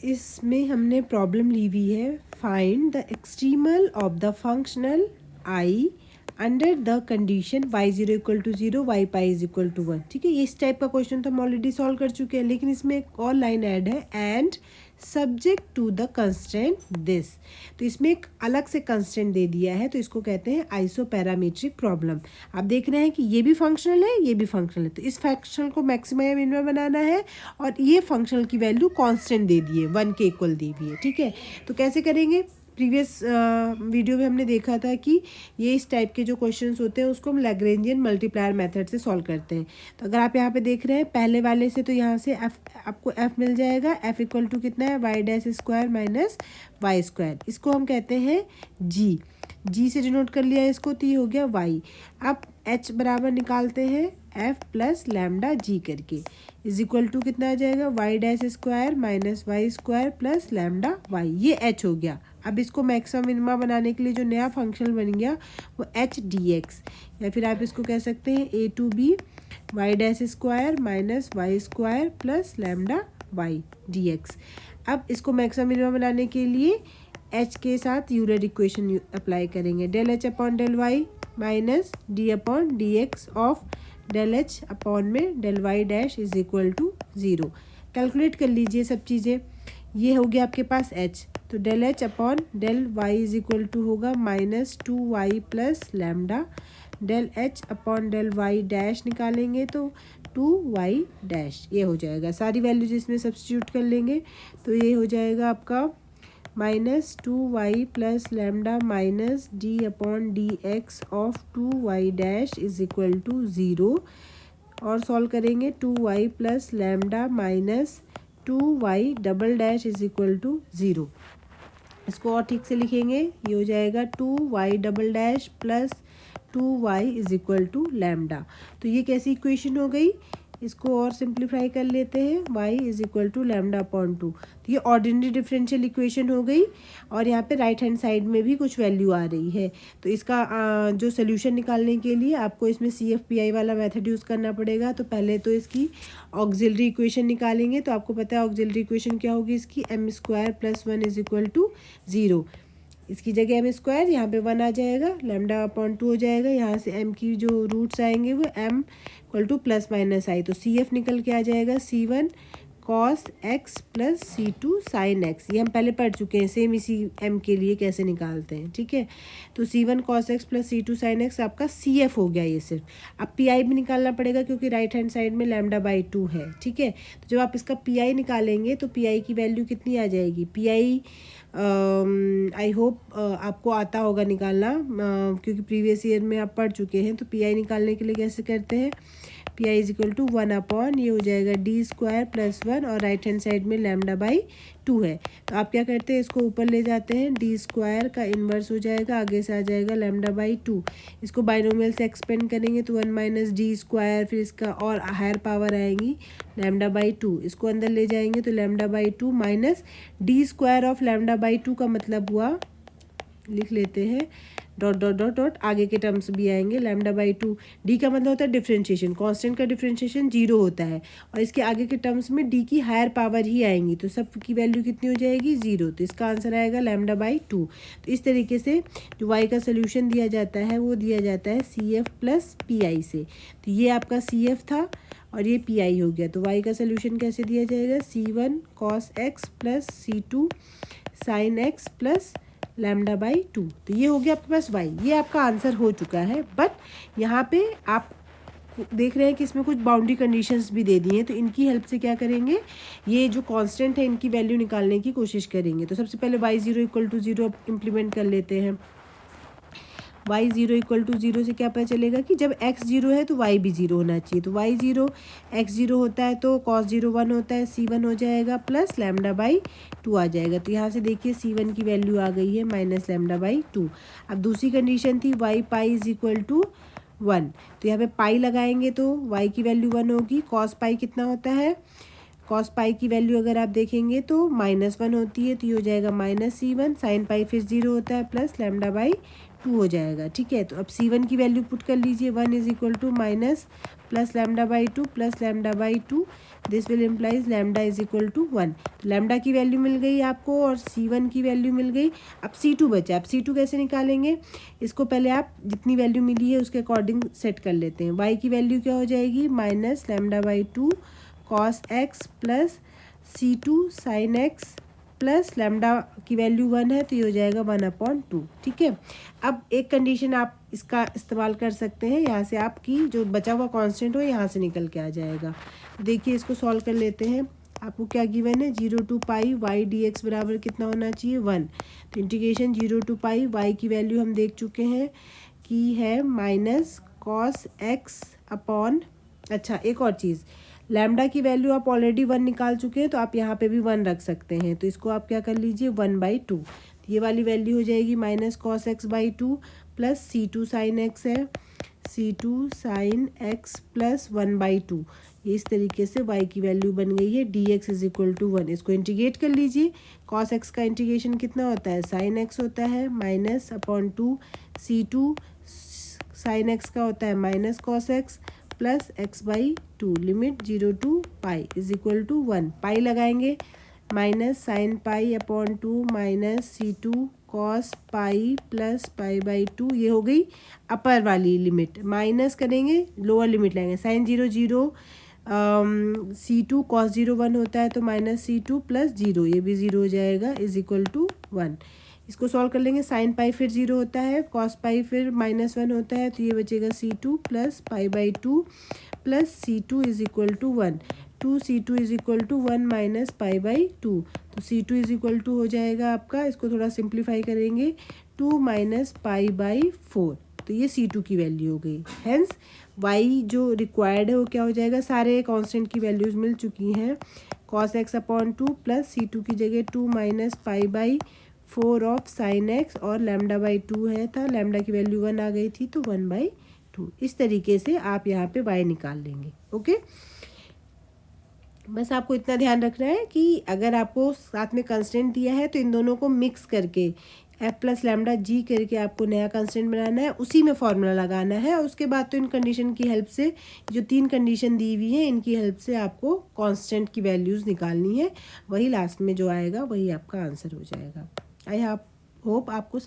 इसमें हमने प्रॉब्लम ली हुई है, find the extremal of the functional I under the condition y0 = 0, y pi is equal to 1। ठीक है, ये इस टाइप का क्वेश्चन तो हम ऑलरेडी सॉल्व कर चुके हैं, लेकिन इसमें एक और लाइन ऐड है, and subject to the constraint this. तो इसमें एक अलग से कंस्ट्रेंट दे दिया है, तो इसको कहते हैं आइसोपैरामीट्रिक प्रॉब्लम। आप देख रहे हैं कि ये भी फंक्शनल है, ये भी फंक्शनल है, तो इस फंक्शनल को मैक्सिमम या मिनिमम बनाना है, और ये फंक्शनल की वैल्यू कांस्टेंट दे दी है, 1 के इक्वल दी हुई है। ठीक है, तो कैसे करेंगे? प्रीवियस वीडियो में हमने देखा था कि ये इस टाइप के जो क्वेश्चंस होते हैं उसको हम लैग्रेंजियन मल्टीप्लायर मेथड से सॉल्व करते हैं। तो अगर आप यहाँ पे देख रहे हैं पहले वाले से, तो यहाँ से आपको f मिल जाएगा। f इक्वल टू कितना है? y' minus y²। इसको हम कहते हैं g से डिनोट कर लिया इसको, तो ये हो गया y। अब h बराबर निकालते हैं f प्लस लैम्डा g करके, इज इक्वल टू कितना आ जाएगा? y' minus y² plus lambda y। ये h हो गया। अब इसको मैक्सिमम मिनिमा बनाने के लिए जो नया फंक्शन बन गया वो h dx, या फिर आप इसको कह सकते हैं a to B y' minus y² plus lambda y dx। अब इसको मैक्सिमम मिनिमा बनाने के लिए h के साथ यूलर इक्वेशन अप्लाई करेंगे, del h upon del y minus d upon dx of del h upon में del y dash is equal to 0। Calculate कर लीजिए सब चीज़ें। ये हो गया आपके पास h, तो del h upon del y is equal to होगा -2y plus lambda. del h upon del y dash निकालेंगे तो 2y डैश, ये हो जाएगा। सारी वैल्यूज इसमें सब्स्टिट्यूट कर लेंगे, तो ये हो जाएगा आपका -2y plus lambda minus d upon dx of 2y dash is equal to 0। और सॉल्व करेंगे 2y plus lambda minus 2y double dash is equal to 0। इसको और ठीक से लिखेंगे, ये हो जाएगा 2y double dash plus 2y is equal to lambda. तो ये कैसी इक्वेशन हो गई? इसको और सिंप्लीफाई कर लेते हैं, y is equal to lambda upon 2। तो ये ऑर्डिनरी डिफरेंशियल इक्वेशन हो गई, और यहाँ पे राइट हैंड साइड में भी कुछ वैल्यू आ रही है। तो इसका जो सोल्यूशन निकालने के लिए आपको इसमें CFPI वाला मेथड यूज़ करना पड़ेगा। तो पहले तो इसकी ऑक्सिलरी इक्वेशन निकालेंगे, तो आपको पता है ऑक्सिलरी इक्वेशन क्या होगी इसकी, m² plus 1 is equal to 0। इसकी जगह m², यहाँ पे 1 आ जाएगा, लैम्डा अपॉन 2 हो जाएगा। यहाँ से m की जो रूट्स आएंगे वो m equal to plus minus i, तो CF निकल के आ जाएगा C1 cos x plus C2 sin x। ये हम पहले पढ़ चुके हैं, सेम इसी m के लिए कैसे निकालते हैं। ठीक है, तो C1 cos x plus C2 sin x आपका CF हो गया ये सिर्फ। अब PI भी निकालना पड़ेगा क्योंकि राइट हैंड साइड में λ/2 है। ठीक है, तो जब आप इसका PI निकालेंगे तो PI की वैल्यू कितनी आ जाएगी? PI आई होप आपको आता होगा निकालना, क्योंकि प्रीवियस ईयर में आप पढ़ चुके हैं। तो PI निकालने के लिए कैसे करते हैं? PI is equal to 1 upon, ये हो जाएगा d² प्लस 1, और राइट हैंड साइड में λ/2 है। तो आप क्या करते हैं, इसको ऊपर ले जाते हैं, d² का इन्वर्स हो जाएगा, आगे से आ जाएगा λ/2। इसको बाइनोमियल से एक्सपेंड करेंगे तो 1 माइनस d², फिर इसका और हायर पावर आएंगी λ/2। इसको अंदर ले जाएंगे तो λ/2 माइनस d² ऑफ λ/2 का मतलब हुआ, लिख लेते हैं डॉट डॉट डॉट डॉट, आगे के टर्म्स भी आएंगे λ/2। d का मतलब होता है डिफरेंशिएशन, कांस्टेंट का डिफरेंशिएशन 0 होता है, और इसके आगे के टर्म्स में d की हायर पावर ही आएंगी, तो सब की वैल्यू कितनी हो जाएगी? 0। तो इसका आंसर आएगा λ/2। तो इस तरीके से जो y का सोल्यूशन दिया जाता है वो दिया जाता है CF प्लस PI से। तो ये आपका CF था और ये PI हो गया। तो y का सोल्यूशन कैसे दिया जाएगा? C1 cos x plus C2 sin x plus λ/2। तो ये हो गया आपके पास y। ये आपका आंसर हो चुका है, बट यहाँ पे आप देख रहे हैं कि इसमें कुछ बाउंड्री कंडीशंस भी दे दी हैं, तो इनकी हेल्प से क्या करेंगे, ये जो कांस्टेंट है इनकी वैल्यू निकालने की कोशिश करेंगे। तो सबसे पहले y0 = 0 इम्प्लीमेंट कर लेते हैं। y0 = 0 से क्या पता चलेगा कि जब x 0 है तो y भी 0 होना चाहिए। तो y0 x 0 होता है तो cos 0 1 होता है, C1 हो जाएगा प्लस λ/2 आ जाएगा। तो यहाँ से देखिए C1 की वैल्यू आ गई है माइनस λ/2। अब दूसरी कंडीशन थी y pi is equal to 1, तो यहाँ पे पाई लगाएंगे तो y की वैल्यू 1 होगी। cos पाई कितना होता है? cos पाई की वैल्यू अगर आप देखेंगे तो -1 होती है, तो ये हो जाएगा -C1। sin पाई फिर 0 होता है प्लस λ/2 2 हो जाएगा, ठीक है। तो अब C1 की वैल्यू पुट कर लीजिए, 1 is equal to minus plus lambda by 2 plus lambda by 2, this will implies lambda is equal to 1। तो लैम्डा की वैल्यू मिल गई आपको और C1 की वैल्यू मिल गई। अब C2 बचा। अब C2 कैसे निकालेंगे, इसको पहले आप जितनी वैल्यू मिली है उसके अकॉर्डिंग सेट कर लेते हैं। y की वैल्यू क्या हो जाएगी, minus lambda by 2 cos x plus C2 sine x plus lambda की वैल्यू 1 है तो ये हो जाएगा 1/2, ठीक है। अब एक कंडीशन आप इसका इस्तेमाल कर सकते हैं, यहाँ से आपकी जो बचा हुआ कांस्टेंट हो यहाँ से निकल के आ जाएगा। तो देखिए इसको सॉल्व कर लेते हैं। आपको क्या गिवन है, 0 to pi y d x बराबर कितना होना चाहिए, 1। तो इंटीग्रेशन 0 टू पाई वाई की वैल्यू हम देख चुके हैं कि है माइनस कॉस एक्स अपॉन, अच्छा एक और चीज़, लैम्डा की वैल्यू आप ऑलरेडी 1 निकाल चुके हैं तो आप यहाँ पे भी 1 रख सकते हैं। तो इसको आप क्या कर लीजिए, 1/2। तो ये वाली वैल्यू हो जाएगी minus cos x by 2 plus C2 sine x है, C2 साइन एक्स प्लस 1/2। ये इस तरीके से y की वैल्यू बन गई है, dx इज इक्वल टू 1। इसको इंटीग्रेट कर लीजिए। कॉस एक्स का इंटीग्रेशन कितना होता है, साइन एक्स होता है, minus upon 2 C2 sine x का होता है minus cos x plus x by 2, limit 0 to pi is equal to 1। Pi लगाएंगे, minus sine pi upon 2 minus C2 cos pi plus pi by 2, ये हो गई upper वाली लिमिट। माइनस करेंगे, lower limit लाएंगे, साइन 0 0, C2 कॉस 0 1 होता है तो माइनस C2 प्लस 0, ये भी 0 हो जाएगा, इज इक्वल टू 1। इसको सॉल्व कर लेंगे, साइन पाई फिर 0 होता है, कॉस पाई फिर -1 होता है, तो ये बचेगा C2 plus pi by 2 plus C2 is equal to 1। 2C2 is equal to 1 minus pi by 2, तो C2 इज इक्वल टू हो जाएगा आपका, इसको थोड़ा सिंप्लीफाई करेंगे, 2 माइनस पाई बाई 4। तो ये C2 की वैल्यू हो गई। हेंस y जो रिक्वायर्ड है वो क्या हो जाएगा, सारे कांस्टेंट की वैल्यूज़ मिल चुकी हैं। Cos x upon 2 plus C2 की जगह 2 minus pi by 4 of sine x और लैम्डा बाई 2 है था, लैम्डा की वैल्यू 1 आ गई थी तो 1/2। इस तरीके से आप यहाँ पे y निकाल लेंगे। ओके, बस आपको इतना ध्यान रखना है कि अगर आपको साथ में कंस्टेंट दिया है तो इन दोनों को मिक्स करके f प्लस लैम्डा जी करके आपको नया कंस्टेंट बनाना है, उसी में फॉर्मूला लगाना है। और उसके बाद तो इन कंडीशन की हेल्प से, जो 3 कंडीशन दी हुई है इनकी हेल्प से आपको कांस्टेंट की वैल्यूज़ निकालनी है। वही लास्ट में जो आएगा वही आपका आंसर हो जाएगा। आई होप आपको